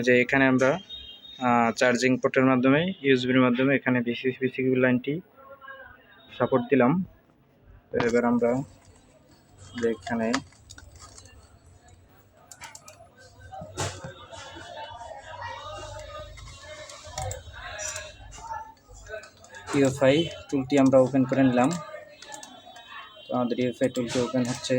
যে এখানে আমরা চার্জিং পোর্টের মাধ্যমে ইউএসবির মাধ্যমে এখানে বিসিবি লাইনটি সাপোর্ট দিলাম। তো এবার আমরা যে এখানে ইউএফআই টুলটি আমরা ওপেন করে নিলাম। তো আমাদের ইউএফআই টুলটি ওপেন হচ্ছে।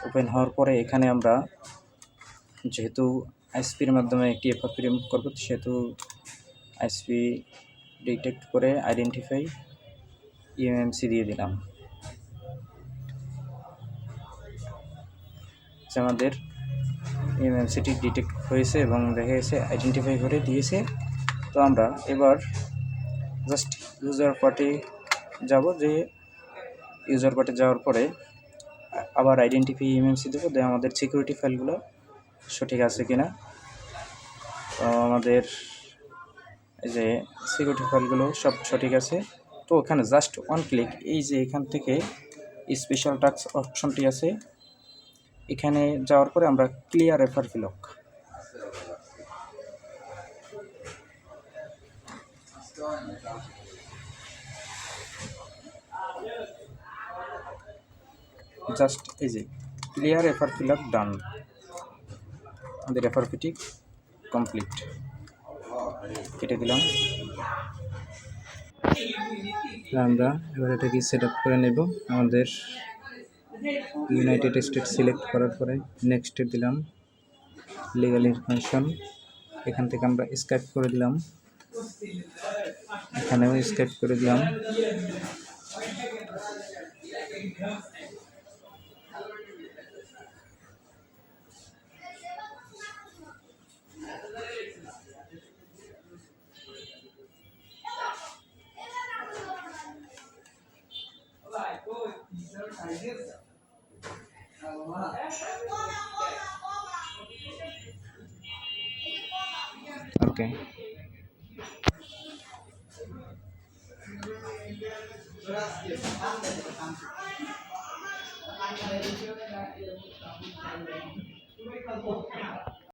ওপেন হওয়ার পরে এখানে আমরা যেহেতু আইএসপির মাধ্যমে একটি এফআরপি রিমুভ করব, সেহেতু আইএসপি ডিটেক্ট করে আইডেন্টিফাই ইউএমসি দিয়ে দিলাম। আমাদের ইউএমসিটি ডিটেক্ট হয়েছে এবং দেখা গেছে আইডেন্টিফাই করে দিয়েছে। তো আমরা এবার জাস্ট ইউজার পার্টে যাব। যে ইউজার পার্টে যাওয়ার পরে আবার আইডেন্টিফাই ইউএমসি দেবো, দিয়ে আমাদের সিকিউরিটি ফাইলগুলো সঠিক আছে কিনা। তো আমাদের এই যে সিকিউরিটি ফাইলগুলো সব সঠিক আছে। তো ওখানে জাস্ট ওয়ান ক্লিক, এই যে এখান থেকে স্পেশাল টাস্ক অপশনটি আছে, এখানে যাওয়ার পরে আমরা ক্লিয়ার এফআরপি লক, জাস্ট এই যে ক্লিয়ার এফআরপি লক ডান, আমাদের এফআরপিটি কমপ্লিট। কেটে দিলাম। আমরা এবার এটাকে সেট আপ করে নেব। আমাদের ইউনাইটেড স্টেট সিলেক্ট করার পরে নেক্সটে দিলাম, লিগাল ইনফরমেশন, এখান থেকে আমরা স্কাইপ করে দিলাম, এখানেও স্কাইপ করে দিলাম। ওকে,